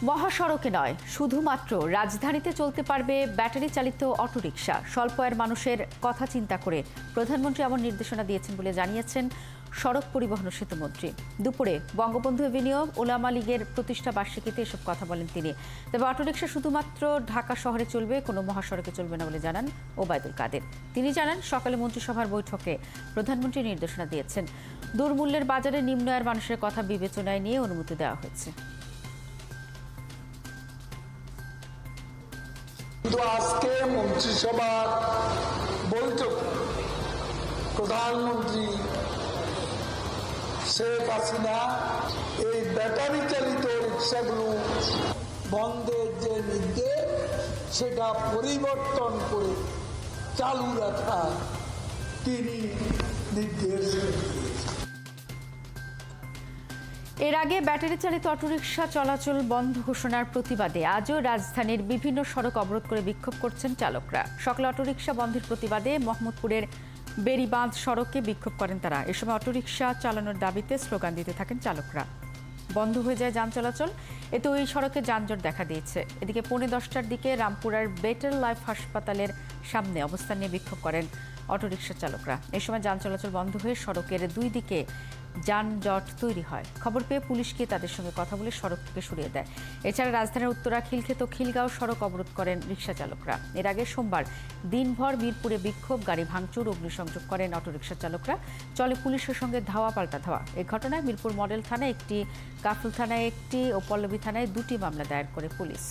মহাসড়কে নয়, শুধুমাত্র রাজধানীতে চলতে পারবে ব্যাটারি চালিত অটোরিকশা। স্বল্প আয়ের মানুষের কথা চিন্তা করে প্রধানমন্ত্রী এমন নির্দেশনা দিয়েছেন বলে জানিয়েছেন সড়ক পরিবহন ও সেতুমন্ত্রী। দুপুরে বঙ্গবন্ধু এভিনিউ ওলামা লীগের প্রতিষ্ঠা বার্ষিকীতে এসব কথা বলেন তিনি। তবে অটোরিকশা শুধুমাত্র ঢাকা শহরে চলবে, কোনো মহাসড়কে চলবে না বলে জানান ওবায়দুল কাদের। তিনি জানান, সকালে মন্ত্রিসভার বৈঠকে প্রধানমন্ত্রী নির্দেশনা দিয়েছেন, দুর্মূল্যের বাজারে নিম্ন আয়ের মানুষের কথা বিবেচনায় নিয়ে অনুমতি দেওয়া হয়েছে। কিন্তু আজকে মন্ত্রিসভার বৈঠক প্রধানমন্ত্রী শেখ হাসিনা এই ব্যাটারি চালিত রিক্সাগুলো বন্ধের যে নির্দেশ সেটা পরিবর্তন করে চালু রাখা তিনি নির্দেশ দিয়েছেন। এর আগে ব্যাটারি চালিত অটোরিকশা চলাচল বন্ধ ঘোষণার প্রতিবাদে আজও রাজধানীর বিভিন্ন সড়ক অবরোধ করে বিক্ষোভ করছেন চালকরা। সকালে অটোরিকশা বন্ধের প্রতিবাদে মোহাম্মদপুরের বেড়িবাঁধ সড়কে বিক্ষোভ করেন তারা। এ সময় অটোরিকশা চালানোর দাবিতে স্লোগান দিতে থাকেন চালকরা। বন্ধ হয়ে যায় যান চলাচল, এতে ওই সড়কে যানজট দেখা দিয়েছে। এদিকে 10:45টার দিকে রামপুরার বেটার লাইফ হাসপাতালের সামনে অবস্থান নিয়ে বিক্ষোভ করেন অটোরিকশা চালকরা। এ সময় যান চলাচল বন্ধ হয়ে সড়কের দুই দিকে যানজট তৈরি হয়। খবর পেয়ে পুলিশ গিয়ে তাদের সঙ্গে কথা বলে সড়ক থেকে সরিয়ে দেয়। এছাড়া রাজধানীর উত্তরা, খিলক্ষেত ও খিলগাঁও সড়ক অবরোধ করেন রিকশা চালকরা। এর আগে সোমবার দিনভর মিরপুরে বিক্ষোভ, গাড়ি ভাঙচুর, অগ্নিসংযোগ করেন অটোরিকশা চালকরা। চলে পুলিশের সঙ্গে ধাওয়া পাল্টা ধাওয়া। এই ঘটনায় মিরপুর মডেল থানায় একটি, কাফরুল থানায় একটি ও পল্লবী থানায় 2টি মামলা দায়ের করে পুলিশ।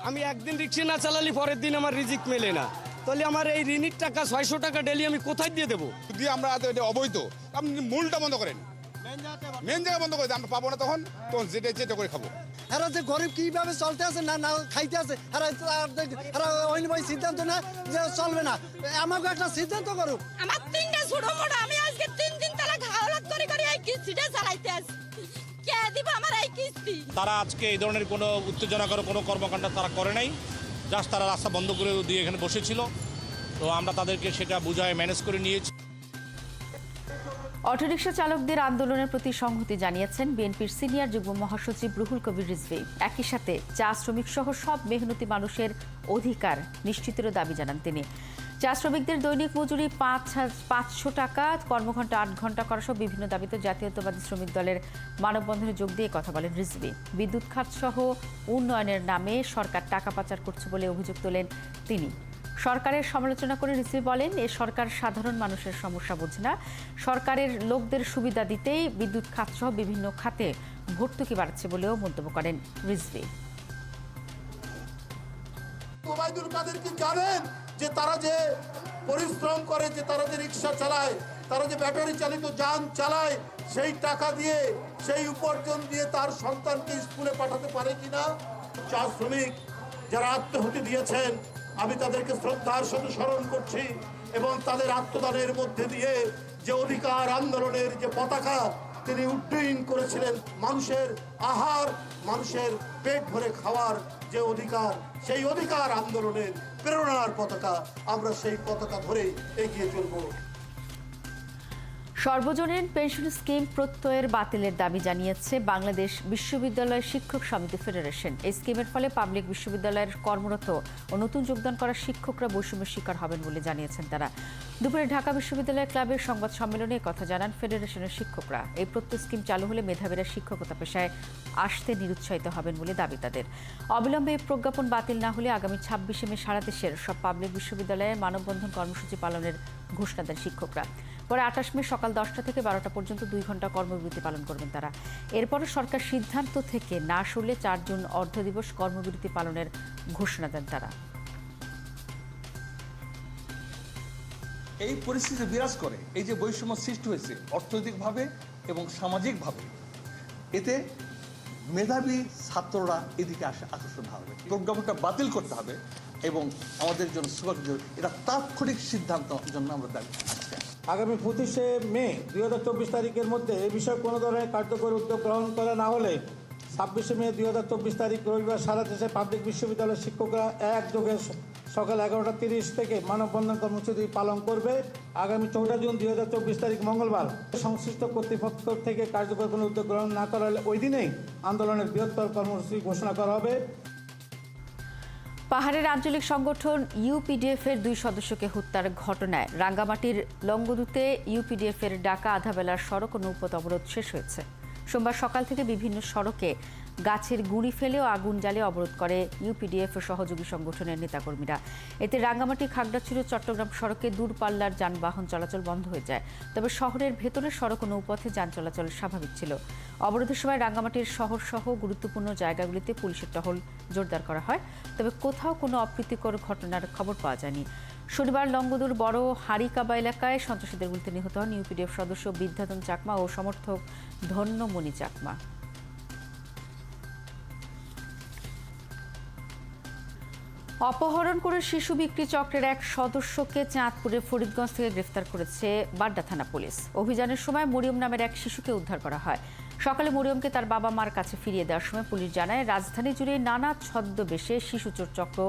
আমি একদিন রিক্সা না চালালে পরের দিন আমার রিজিক মেলে না, তাহলে আমার এই ঋণের টাকা 600 টাকা ডেলি আমি কোথায় দিয়ে দেবো? যদি আমরা এটা অবৈধ, আপনি মূলটা বন্ধ করেন, মেন জায়গা বন্ধ করে আমরা পাবো না, তখন যেটা করে খাবো। এরা যে গরিব কিভাবে চলতে আছে না না খাইতে আছে, সিদ্ধান্ত না যে চলবে না, আমাকে একটা সিদ্ধান্ত করুক। আমার 3টা ছোট মোট, আমি আজকে 3 দিন তারা হাওলাত করে এই কিস্তিটা চালাইতে আছি। কে দিব আমার এই কিস্তি? তারা আজকে এই ধরনের কোনো উত্তেজনাকর কোনো কর্মকাণ্ড তারা করে নাই, জাস্ট তারা রাস্তা বন্ধ করে দিয়ে এখানে বসেছিল। তো আমরা তাদেরকে সেটা বুঝায় ম্যানেজ করে নিয়েছি। অটোরিকশা চালকদের আন্দোলনের প্রতি সংহতি জানিয়েছেন বিএনপির সিনিয়র যুগ্ম মহাসচিব রুহুল কবির রিজভী। একই সাথে চা শ্রমিক সহ সব মেহনতি মানুষের অধিকার নিশ্চিতেরও দাবি জানান তিনি। চা শ্রমিকদের দৈনিক মজুরি 500 টাকা, কর্মঘণ্টা 8 ঘণ্টা করা সহ বিভিন্ন দাবিতে জাতীয়তাবাদী শ্রমিক দলের মানববন্ধনে যোগ দিয়ে কথা বলেন রিজভী। বিদ্যুৎ খাত সহ উন্নয়নের নামে সরকার টাকা পাচার করছে বলে অভিযোগ তোলেন তিনি। সরকারের সমালোচনা করে রিজভী বলেন, এ সরকার সাধারণ মানুষের সমস্যা বোঝে না, সরকারের লোকদের সুবিধা দিতেই বিদ্যুৎ খাত সহ বিভিন্ন খাতে ভর্তুকি বাড়ছে বলেও মন্তব্য করেন রিজভী। ওবায়দুল কাদের কি জানেন যে তারা যে পরিশ্রম করে, যে তারা যে রিক্সা চালায়, তারা যে ব্যাটারি চালিত যান চালায়, সেই টাকা দিয়ে, সেই উপার্জন দিয়ে তার সন্তানকে স্কুলে পাঠাতে পারে কিনা? চা শ্রমিক যারা আত্মহতি দিয়েছেন, আমি তাদেরকে শ্রদ্ধার সাথে স্মরণ করছি এবং তাদের আত্মদানের মধ্যে দিয়ে যে অধিকার আন্দোলনের যে পতাকা তিনি উড্ডয়ন করেছিলেন, মানুষের আহার, মানুষের পেট ভরে খাওয়ার যে অধিকার, সেই অধিকার আন্দোলনের প্রেরণার পতাকা, আমরা সেই পতাকা ধরেই এগিয়ে চলব। সর্বজনীন পেনশন স্কিম প্রত্যয়ের বাতিলের দাবি জানিয়েছে বাংলাদেশ বিশ্ববিদ্যালয় শিক্ষক সমিতি ফেডারেশন। এই স্কিমের ফলে পাবলিক বিশ্ববিদ্যালয়ের কর্মরত ও নতুন যোগদান করা শিক্ষকরা বৈষম্যের শিকার হবেন বলে জানিয়েছেন তারা। দুপুরে ঢাকা বিশ্ববিদ্যালয় ক্লাবের সংবাদ সম্মেলনে কথা জানান ফেডারেশনের শিক্ষকরা। এই প্রত্যয় স্কিম চালু হলে মেধাবীরা শিক্ষকতা পেশায় আসতে নিরুৎসাহিত হবেন বলে দাবি তাদের। অবিলম্বে এই প্রজ্ঞাপন বাতিল না হলে আগামী 26শে মে সারা দেশের সব পাবলিক বিশ্ববিদ্যালয়ে মানববন্ধন কর্মসূচি পালনের ঘোষণা দেন শিক্ষকরা। পরে 28 মে সকাল 10টা থেকে 12টা পর্যন্ত 2 ঘণ্টা কর্মবিরতি পালন করবেন তারা। এরপরে সরকার সিদ্ধান্ত থেকে না সরলে 4 জুন অর্ধদিবস কর্মবিরতি পালনের ঘোষণা দেন তারা। এই পরিস্থিতি বিরাজ করে, এই যে বৈষম্য সৃষ্টি হয়েছে অর্থনৈতিকভাবে এবং সামাজিকভাবে, এতে মেধাবী ছাত্ররা এদিকে আকর্ষণ হবে। প্রজ্ঞাপনটা বাতিল করতে হবে এবং আমাদের জন্য এটা তাৎক্ষণিক সিদ্ধান্ত জন্য আমরা দাবি করছি। আগামী 25শে মে 2024 তারিখের মধ্যে এ বিষয়ে কোনো ধরনের কার্যকরী উদ্যোগ গ্রহণ করা না হলে 26শে মে 2024 তারিখ রবিবার সারা দেশে পাবলিক বিশ্ববিদ্যালয়ের শিক্ষকরা একযোগে সকাল 11:30 থেকে মানববন্ধন কর্মসূচি পালন করবে। আগামী 4 জুন 2024 তারিখ মঙ্গলবার সংশ্লিষ্ট কর্তৃপক্ষ থেকে কার্যকর কোনো উদ্যোগ গ্রহণ না করা হলে ওই দিনেই আন্দোলনের বৃহত্তর কর্মসূচি ঘোষণা করা হবে। পাহাড়ের আঞ্চলিক সংগঠন ইউপিডিএফ-এর 2 সদস্যকে হত্যার ঘটনায় রাঙ্গামাটির লংগদুতে ইউপিডিএফ-এর ডাকা আধাবেলার সড়ক ও নৌপথ অবরোধ শেষ হয়েছে। সোমবার সকাল থেকে বিভিন্ন সড়কে গাছের গুঁড়ি ফেলেও আগুন জ্বালিয়ে অবরোধ করে ইউপিডিএফ ও সহযোগী সংগঠনের নেতাকর্মীরা। এতে রাঙ্গামাটি খাগড়াছড়ি চট্টগ্রাম সড়কে দূরপাল্লার যানবাহন চলাচল বন্ধ হয়ে যায়। তবে শহরের ভেতরের সড়ক ও নৌপথে যান চলাচল স্বাভাবিক ছিল। অবরোধের সময় রাঙ্গামাটির শহর সহ গুরুত্বপূর্ণ জায়গাগুলিতে পুলিশের টহল জোরদার করা হয়। তবে কোথাও কোনো অপ্রীতিকর ঘটনার খবর পাওয়া যায়নি। শনিবার লংগদুর বড় হারিকাবা এলাকায় সন্ত্রাসীদের গুলিতে নিহত হন ইউপিডিএফ সদস্য বিদ্যাধন চাকমা ও সমর্থক ধন্যমণি চাকমা। অপহরণ করে শিশু বিক্রি চক্রের এক সদস্যকে চাঁদপুরের ফরিদগঞ্জ থেকে গ্রেফতার করেছে বাড্ডা থানা পুলিশ। অভিযানের সময় মরিয়ম নামের এক শিশুকে উদ্ধার করা হয়। সকালে মরিয়মকে তার বাবা মার কাছে ফিরিয়ে দেওয়ার সময় পুলিশ জানায়, রাজধানী জুড়ে নানা ছদ্মবেশে শিশু চোর চক্র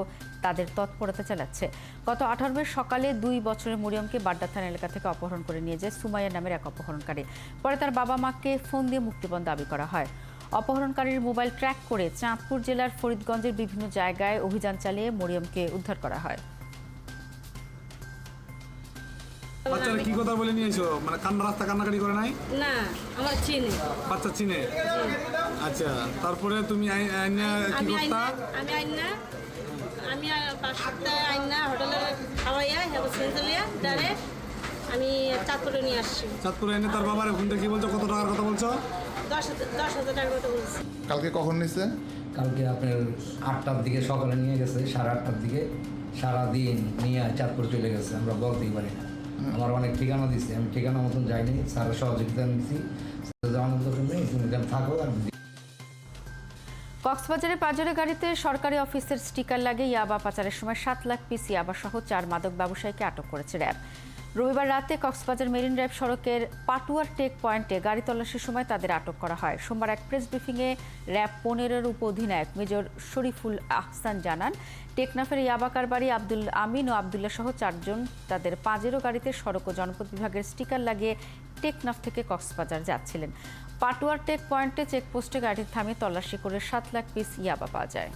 তাদের তৎপরতা চালাচ্ছে। গত 18 মে সকালে 2 বছরের মরিয়মকে বাড্ডা থানা এলাকা থেকে অপহরণ করে নিয়ে যায় সুমাইয়া নামের এক অপহরণকারী। পরে তার বাবা মাকে ফোন দিয়ে মুক্তিপণ দাবি করা হয়। অপহরণকারীর মোবাইল ট্র্যাক করে চাঁদপুর জেলার ফরিদগঞ্জের বিভিন্ন জায়গায় অভিযান চালিয়ে মরিয়মকে উদ্ধার করা হয়। বাচ্চারা কি কথা বলে নিয়েছো? মানে রাস্তা কান্নাকাটি করে নাই? না, আমার চিনি বাচ্চা চিনে? আচ্ছা, তারপরে তুমি কি করতা? আমি 5 সপ্তাহ আইনা হোটেলে খাওয়াইয়া হেবো সেন্টালিয়া ডাইরেক্ট আমি চাঁদপুরে নিয়ে আসছি। চাঁদপুরে এনে তার বাবার ফোন দিয়ে কি বলছো? কত টাকার কথা বলছো? 10,000 টাকার কথা বলছি। কালকে কখন নিছে? কালকে আপনার 8টার দিকে সকালে নিয়ে গেছে, 8:30টার দিকে সারাদিন নিয়ে চাঁদপুর চলে গেছে। আমরা বলতেই পারি না। আমার অনেক ঠিকানা দিচ্ছে, আমি ঠিকানা মতন যাইনি, স্যারের সহযোগিতা নিচ্ছি। থাকো। কক্সবাজারের পাজরে গাড়িতে সরকারি অফিসের স্টিকার লাগিয়ে ইয়াবা পাচারের সময় 7 লাখ পিস ইয়াবা সহ 4 মাদক ব্যবসায়ীকে আটক করেছে র্যাব। রবিবার রাতে কক্সবাজার মেরিন ড্রাইভ সড়কের পাটুয়ার টেক পয়েন্টে গাড়ি তল্লাশির সময় তাদের আটক করা হয়। সোমবার এক প্রেস ব্রিফিংয়ে র্যাব 15-এর উপ অধিনায়ক মেজর শরীফুল আহসান জানান, টেকনাফের ইয়াবা কারবারি আব্দুল আমিন ও আবদুল্লাহ সহ 4 জন তাদের পাজেরো গাড়িতে সড়ক ও জনপদ বিভাগের স্টিকার লাগিয়ে টেকনাফ থেকে কক্সবাজার যাচ্ছিলেন। পাটুয়ার টেক পয়েন্টে চেকপোস্টে গাড়ি থামিয়ে তল্লাশি করে 7 লাখ পিস ইয়াবা পাওয়া যায়।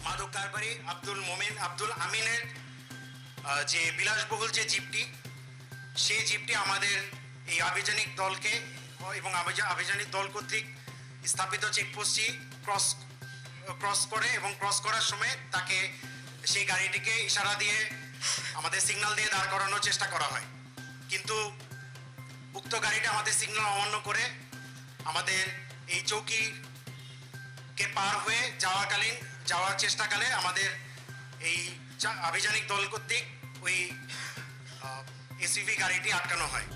মাদক কারবারি আব্দুল আমিনের যে বিলাসবহুল যে জিপটি, সেই জিপটি আমাদের এই আভিযানিক দলকে এবং আভিযানিক দল কর্তৃক স্থাপিত চেকপোস্টটি ক্রস করে এবং ক্রস করার সময় তাকে সেই গাড়িটিকে ইশারা দিয়ে আমাদের সিগন্যাল দিয়ে দাঁড় করানোর চেষ্টা করা হয়। কিন্তু উক্ত গাড়িটা আমাদের সিগন্যাল অমান্য করে আমাদের এই চৌকিকে পার হয়ে যাওয়ার চেষ্টাকালে আমাদের এই আভিযানিক দল কর্তৃক ওই এসইভি গাড়িটি আটকানো হয়।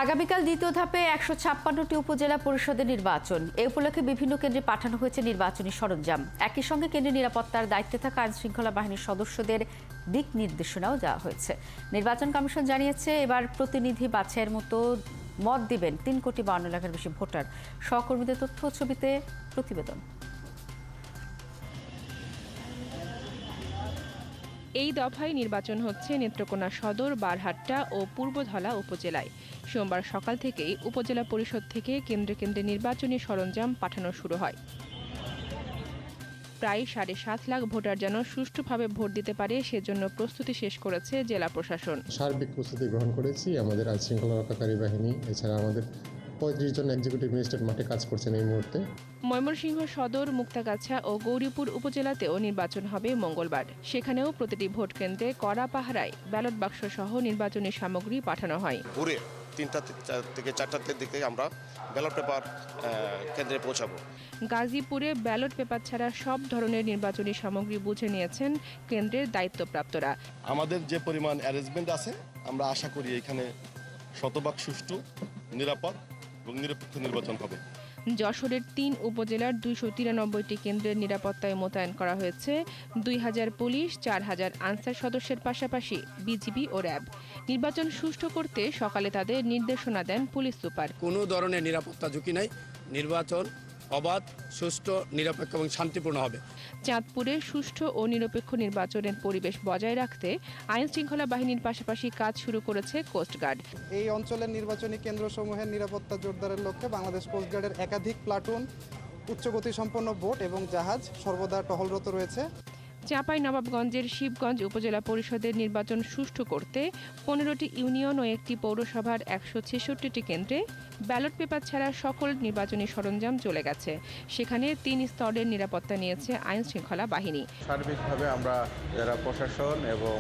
আগামীকাল দ্বিতীয় ধাপে 156টি উপজেলা পরিষদের নির্বাচন। এ উপলক্ষে বিভিন্ন কেন্দ্রে পাঠানো হয়েছে নির্বাচনী সরঞ্জাম। একই সঙ্গে কেন্দ্রীয় নিরাপত্তার দায়িত্বে থাকা আইনশৃঙ্খলা বাহিনীর সদস্যদের দিক নির্দেশনাও দেওয়া হয়েছে। নির্বাচন কমিশন জানিয়েছে, এবার প্রতিনিধি বাছাইয়ের মতো মত দিবেন 3,52 লাখের বেশি ভোটার। সহকর্মীদের তথ্য ছবিতে প্রতিবেদন। এই দফায় নির্বাচন হচ্ছে নেত্রকোনা সদর, বারহাট্টা ও পূর্বধলা উপজেলায়। সোমবার সকাল থেকেই উপজেলা পরিষদ থেকে কেন্দ্রে কেন্দ্রে নির্বাচনী সরঞ্জাম পাঠানো শুরু হয়। প্রায় 7.5 লাখ ভোটার যেন সুষ্ঠুভাবে ভোট দিতে পারে সেজন্য প্রস্তুতি শেষ করেছে জেলা প্রশাসন। সার্বিক প্রস্তুতি গ্রহণ করেছি। আমাদের আইন শৃঙ্খলা রক্ষাকারী বাহিনী এছাড়া আমাদের 35 জন এক্সিকিউটিভ ম্যাজিস্ট্রেট মাঠে কাজ করছেন এই মুহূর্তে। ময়মনসিংহ সদর, মুক্তাগাছা ও গৌরীপুর উপজেলাতেও নির্বাচন হবে মঙ্গলবার। সেখানেও প্রতিটি ভোট কেন্দ্রে কড়া পাহারায় ব্যালট বাক্স সহ নির্বাচনী সামগ্রী পাঠানো হয়। ভোরে 3টা থেকে 4টার দিকে আমরা ব্যালট পেপার কেন্দ্রে পৌঁছাবো। গাজীপুরে ব্যালট পেপার ছাড়া সব ধরনের নির্বাচনী সামগ্রী বুঝে নিয়েছেন কেন্দ্রের দায়িত্বপ্রাপ্তরা। আমাদের যে পরিমাণ অ্যারেঞ্জমেন্ট আছে, আমরা আশা করি এখানে শতভাগ সুষ্ঠু, নিরাপদ এবং নিরপেক্ষ নির্বাচন হবে। যশোরের 3 উপজেলার 293টি কেন্দ্রের নিরাপত্তায় মোতায়েন করা হয়েছে 2000 পুলিশ, 4000 আনসার সদস্যের পাশাপাশি বিজিবি ও র্যাব। নির্বাচন সুষ্ঠু করতে সকালে তাদের নির্দেশনা দেন পুলিশ সুপার। কোনো ধরনের নিরাপত্তা ঝুঁকি নাই, নির্বাচন অবাধ, সুষ্ঠু, নিরপেক্ষ এবং শান্তিপূর্ণ হবে। চাঁদপুরে সুষ্ঠু ও নিরপেক্ষ নির্বাচনের পরিবেশ বজায় রাখতে আইন শৃঙ্খলা বাহিনীর পাশাপাশি কাজ শুরু করেছে কোস্টগার্ড। এই অঞ্চলের নির্বাচনী কেন্দ্রসমূহের নিরাপত্তা জোরদারের লক্ষ্যে বাংলাদেশ কোস্টগার্ডের একাধিক প্লাটুন, উচ্চগতিসম্পন্ন বোট এবং জাহাজ সর্বদা টহলরত রয়েছে। চাঁপাইনবাবগঞ্জের শিবগঞ্জ উপজেলা পরিষদের নির্বাচন সুষ্ঠু করতে 15টি ইউনিয়ন ও একটি পৌরসভার 166টি কেন্দ্রে ব্যালট পেপার ছাড়া সকল নির্বাচনী সরঞ্জাম চলে গেছে। সেখানে 3 স্তরের নিরাপত্তা নিয়েছে আইন শৃঙ্খলা বাহিনী। সার্বিকভাবে আমরা যারা প্রশাসন এবং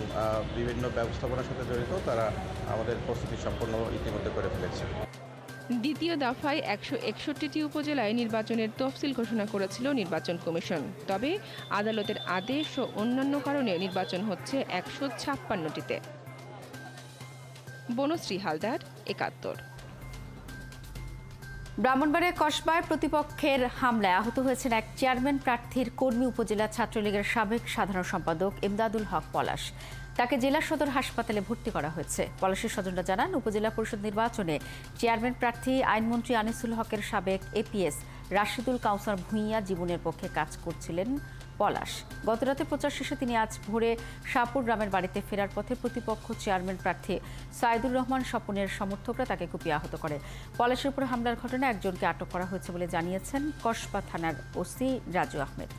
বিভিন্ন ব্যবস্থাপনার সাথে জড়িত তারা আমাদের প্রস্তুতি সম্পন্ন ইতিমধ্যে করে ফেলেছে। দ্বিতীয় দফায় 161টি উপজেলায় নির্বাচনের তফসিল ঘোষণা করেছিল নির্বাচন কমিশন। তবে আদালতের আদেশ ও অন্যান্য কারণে নির্বাচন হচ্ছে 156টিতে। বনশ্রী হালদার, 71। ব্রাহ্মণবাড়িয়ার কসবায় প্রতিপক্ষের হামলায় আহত হয়েছেন এক চেয়ারম্যান প্রার্থীর কর্মী উপজেলা ছাত্রলীগের সাবেক সাধারণ সম্পাদক ইমদাদুল হক পলাশ। তাকে জেলা সদর হাসপাতালে ভর্তি করা হয়েছে। পলাশের স্বজনরা জানান, উপজেলা পরিষদ নির্বাচনে চেয়ারম্যান প্রার্থী আইনমন্ত্রী আনিসুল হকের সাবেক এপিএস রাশিদুল কাউসার ভূঁইয়া জীবনের পক্ষে কাজ করছিলেন পলাশ। গতরাতে প্রচার শেষে তিনি আজ ভোরে শাহপুর গ্রামের বাড়িতে ফেরার পথে প্রতিপক্ষ চেয়ারম্যান প্রার্থী সাইদুর রহমান স্বপনের সমর্থকরা তাকে কুপিয়ে আহত করে। পলাশের উপর হামলার ঘটনায় একজনকে আটক করা হয়েছে বলে জানিয়েছেন কসবা থানার ওসি রাজু আহমেদ।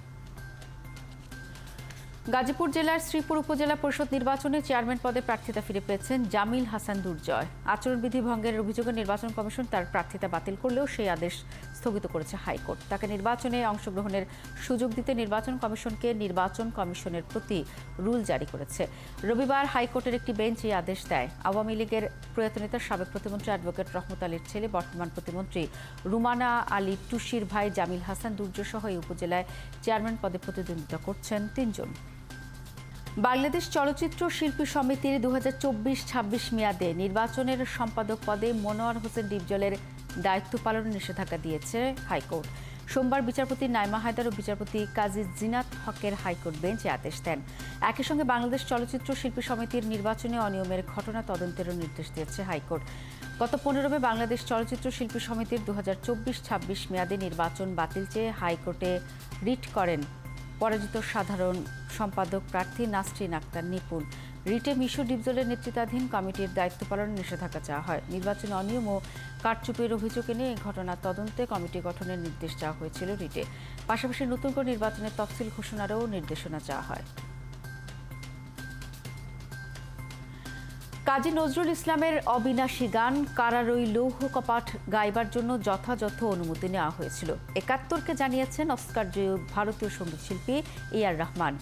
গাজীপুর জেলার শ্রীপুর উপজেলা পরিষদ নির্বাচনে চেয়ারম্যান পদে প্রার্থিতা ফিরে পেয়েছেন জামিল হাসান দুর্জয়। আচরণবিধি ভঙ্গের অভিযোগে নির্বাচন কমিশন তার প্রার্থিতা বাতিল করলেও সেই আদেশ স্থগিত করেছে হাইকোর্ট। তাকে নির্বাচনে অংশগ্রহণের সুযোগ দিতে নির্বাচন কমিশনকে নির্বাচন কমিশনের প্রতি রুল জারি করেছে। রবিবার হাইকোর্টের একটি বেঞ্চ এই আদেশ দেয়। আওয়ামী লীগের প্রয়াত নেতা সাবেক প্রতিমন্ত্রী অ্যাডভোকেট রহমত আলীর ছেলে বর্তমান প্রতিমন্ত্রী রুমানা আলী টুসির ভাই জামিল হাসান দুর্জয় সহ এই উপজেলায় চেয়ারম্যান পদে প্রতিদ্বন্দ্বিতা করছেন 3 জন। বাংলাদেশ চলচ্চিত্র শিল্পী সমিতির 2024-26 মেয়াদে নির্বাচনের সম্পাদক পদে মনোয়ার হোসেন ডিপজলের দায়িত্ব পালনে নিষেধাজ্ঞা দিয়েছে হাইকোর্ট। সোমবার বিচারপতি নাইমা হায়দার ও বিচারপতি কাজী জিনাত হকের হাইকোর্ট বেঞ্চ আদেশ দেন। একই সঙ্গে বাংলাদেশ চলচ্চিত্র শিল্পী সমিতির নির্বাচনে অনিয়মের ঘটনা তদন্তেরও নির্দেশ দিয়েছে হাইকোর্ট। গত 15 মে বাংলাদেশ চলচ্চিত্র শিল্পী সমিতির 2024-26 মেয়াদে নির্বাচন বাতিল চেয়ে হাইকোর্টে রিট করেন পরাজিত সাধারণ সম্পাদক প্রার্থী নাসরিন আক্তার নিপুণ। রিটে মিশর ডিপজলের নেতৃত্বাধীন কমিটির দায়িত্ব পালনের নিষেধাজ্ঞা চাওয়া হয়। নির্বাচনে অনিয়ম ও কারচুপির অভিযোগ এনে এই ঘটনার তদন্তে কমিটি গঠনের নির্দেশ চাওয়া হয়েছিল রিটে। পাশাপাশি নতুন করে নির্বাচনের তফসিল ঘোষণারও নির্দেশনা চাওয়া হয়। কাজী নজরুল ইসলামের অবিনাশী গান কারারই লৌহ কপাট গাইবার জন্য যথাযথ অনুমতি নেওয়া হয়েছিল। 71কে জানিয়েছেন অস্কারজয়ী ভারতীয় সঙ্গীত শিল্পী এ.আর রহমান।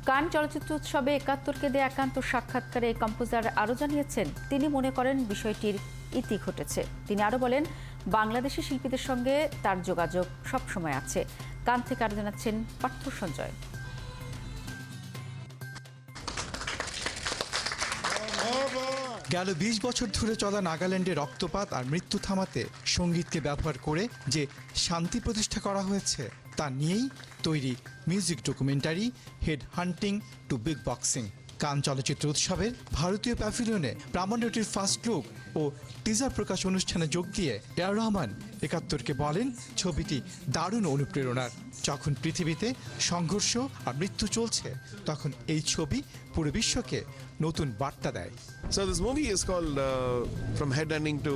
কান চলচ্চিত্র উৎসবে 71কে দেয়া একান্ত সাক্ষাৎকারে কম্পোজার আরও জানিয়েছেন, তিনি মনে করেন বিষয়টির ইতি ঘটেছে। তিনি আরও বলেন, বাংলাদেশি শিল্পীদের সঙ্গে তার যোগাযোগ সবসময় আছে। কান থেকে আরও জানাচ্ছেন পার্থ সঞ্জয়। গেল 20 বছর ধরে চলা নাগাল্যান্ডে রক্তপাত আর মৃত্যু থামাতে সঙ্গীতকে ব্যবহার করে যে শান্তি প্রতিষ্ঠা করা হয়েছে তা নিয়েই তৈরি মিউজিক ডকুমেন্টারি হেড হান্টিং টু বিগ বক্সিং। কান চলচ্চিত্র উৎসবের ভারতীয় প্যাভিলিয়নে প্রামাণ্যটির ফার্স্ট লুক ও টিজার প্রকাশ অনুষ্ঠানে যোগ দিয়ে এ.আর রহমান 71কে বলেন, ছবিটি দারুণ অনুপ্রেরণার। যখন পৃথিবীতে সংঘর্ষ আর মৃত্যু চলছে তখন এই ছবি পুরো বিশ্বকে নতুন বার্তা দেয়। So this movie is called From Headhunting to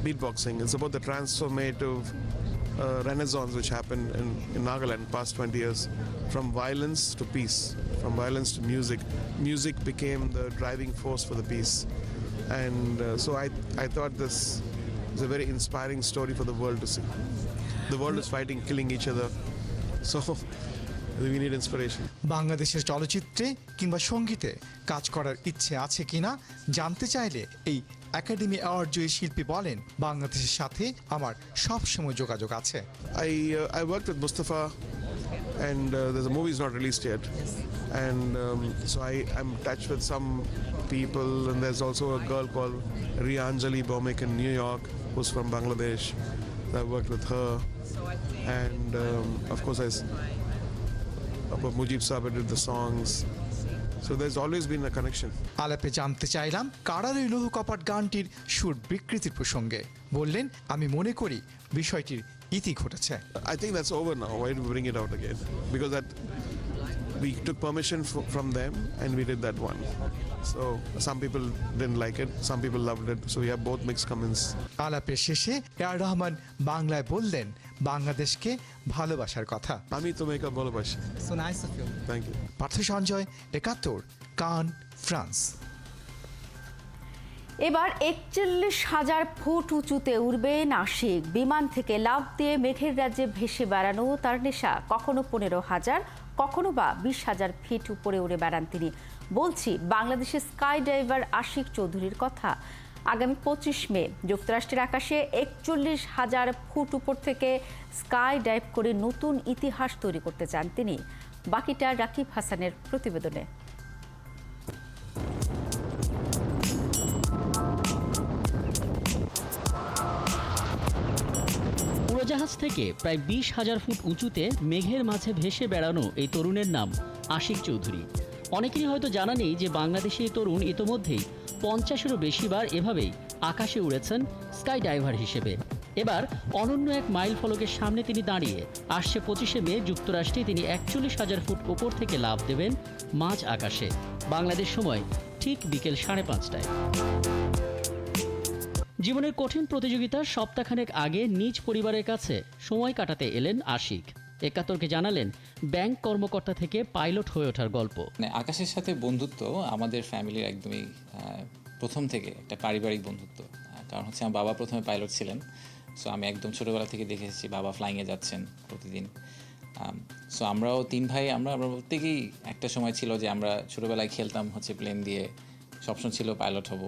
Beatboxing. It's about the transformative renaissance which happened in Nagaland past 20 years. From violence to peace, from violence to music. Music became the driving force for the peace. And so I thought this is a very inspiring story for the world to see. The world is fighting, killing each other. So we need inspiration. বাংলাদেশের চলচ্চিত্রে কিংবা সঙ্গীতে কাজ করার ইচ্ছে আছে কিনা জানতে চাইলে এই একাডেমি অ্যাওয়ার্ড জয়ী শিল্পী বলেন, বাংলাদেশের সাথে আমার সব সময় যোগাযোগ আছে। I worked with Mustafa and there's a movie is not released yet. And so I'm in touch with some people, and there's also a girl called Rianjali Bomik in New York who's from Bangladesh. I worked with her, and of course Mujib Sabir did the songs. So there's always been a connection. আলাপে জানতে চাইলাম কারারই লৌহ কপাট গানটির সুর বিকৃতির প্রসঙ্গে। বললেন, আমি মনে করি বিষয়টির ইতি ঘটেছে। I think that's over now. Why do we bring it out again? Because that we took permission from them and we did that one. So some people didn't like it, some people loved it. So we have both mixed comments. আলাপের শেষে AR Rahman বাংলায় বললেন বাংলাদেশকে ভালোবাসার কথা। আমি তোমাকে ভালোবাসি। So nice of you. Thank you. Partha Sanjay, একাত্তর, কান, ফ্রান্স। এবার 41,000 ফুট উঁচুতে উড়বেন আশিক। বিমান থেকে লাফ দিয়ে মেঘের রাজ্যে ভেসে বেড়ানো তার নেশা। কখনো 15,000, কখনো বা 20,000 ফিট উপরে উড়ে বেড়ান তিনি। বলছি বাংলাদেশের স্কাই ডাইভার আশিক চৌধুরীর কথা। আগামী 25 মে যুক্তরাষ্ট্রের আকাশে 41,000 ফুট উপর থেকে স্কাই ডাইভ করে নতুন ইতিহাস তৈরি করতে চান তিনি। বাকিটা রাকিব হাসানের প্রতিবেদনে। উড়োজাহাজ থেকে প্রায় 20,000 ফুট উঁচুতে মেঘের মাঝে ভেসে বেড়ানো এই তরুণের নাম আশিক চৌধুরী। অনেকেরই হয়তো জানা নেই যে বাংলাদেশি এই তরুণ ইতোমধ্যেই 50-এরও বেশিবার এভাবেই আকাশে উড়েছেন স্কাই ডাইভার হিসেবে। এবার অনন্য এক মাইল ফলকের সামনে তিনি দাঁড়িয়ে। আসছে 25শে মে যুক্তরাষ্ট্রে তিনি 41,000 ফুট ওপর থেকে লাফ দেবেন মাঝ আকাশে। বাংলাদেশ সময় ঠিক বিকেল 5:30টায়। জীবনের কঠিন প্রতিযোগিতার সপ্তাহখানেক আগে নিজ পরিবারের কাছে সময় কাটাতে এলেন আশিক। একাত্তরকে জানালেন ব্যাংক কর্মকর্তা থেকে পাইলট হয়ে ওঠার গল্প। আকাশের সাথে বন্ধুত্ব আমাদের ফ্যামিলির একদমই প্রথম থেকে একটা পারিবারিক বন্ধুত্ব। কারণ হচ্ছে আমার বাবা প্রথমে পাইলট ছিলেন। সো আমি একদম ছোটোবেলা থেকে দেখে এসেছি বাবা ফ্লাইংয়ে যাচ্ছেন প্রতিদিন। সো আমরাও 3 ভাই আমরা প্রত্যেকেই একটা সময় ছিল যে আমরা ছোটোবেলায় খেলতাম হচ্ছে প্লেন দিয়ে, স্বপ্ন ছিল পাইলট হব।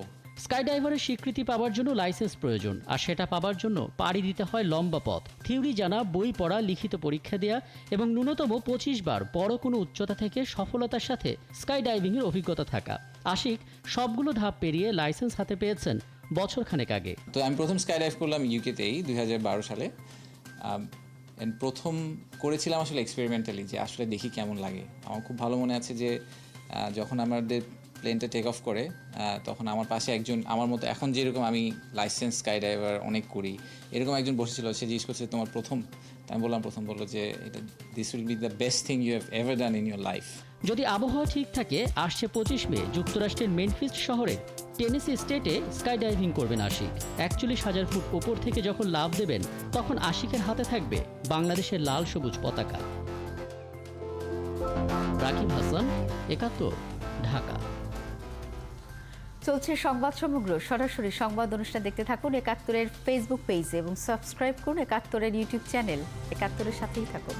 স্কাই ডাইভারের স্বীকৃতি পাওয়ার জন্য লাইসেন্স প্রয়োজন, আর সেটা পাওয়ার জন্য পাড়ি দিতে হয় লম্বা পথ। থিওরি জানা, বই পড়া, লিখিত পরীক্ষা দেয়া এবং ন্যূনতম 25 বার বড় কোনো উচ্চতা থেকে সফলতার সাথে স্কাই ডাইভিংয়ের অভিজ্ঞতা থাকা। আশিক সবগুলো ধাপ পেরিয়ে লাইসেন্স হাতে পেয়েছেন বছরখানেক আগে। তো আমি প্রথম স্কাই ডাইভ করলাম ইউকেতেই 2012 সালে। প্রথম করেছিলাম আসলে এক্সপেরিমেন্টালি, যে আসলে দেখি কেমন লাগে। আমার খুব ভালো মনে আছে যে যখন আমাদের প্লেনটা টেক অফ করে তখন আমার পাশে একজন আমার মতো এখন যেরকম আমি লাইসেন্স স্কাই ডাইভার অনেক করি এরকম একজন বসেছিল। সে জিজ্ঞেস করছে তোমার প্রথম? আমি বললাম প্রথম। বললো যে এটা this will be the best thing you have ever done in your life. যদি আবহাওয়া ঠিক থাকে আসছে 25 মে যুক্তরাষ্ট্রের মেনফিস শহরে টেনেসি স্টেটে স্কাই ডাইভিং করবেন আশিক। 41,000 ফুট ওপর থেকে যখন লাফ দেবেন তখন আশিকের হাতে থাকবে বাংলাদেশের লাল সবুজ পতাকা। রাকিব হাসান, একাত্তর, ঢাকা। চলছে সংবাদ সমগ্র। সরাসরি সংবাদ অনুষ্ঠান দেখতে থাকুন একাত্তরের ফেসবুক পেজে এবং সাবস্ক্রাইব করুন একাত্তরের ইউটিউব চ্যানেল। একাত্তরের সাথেই থাকুন।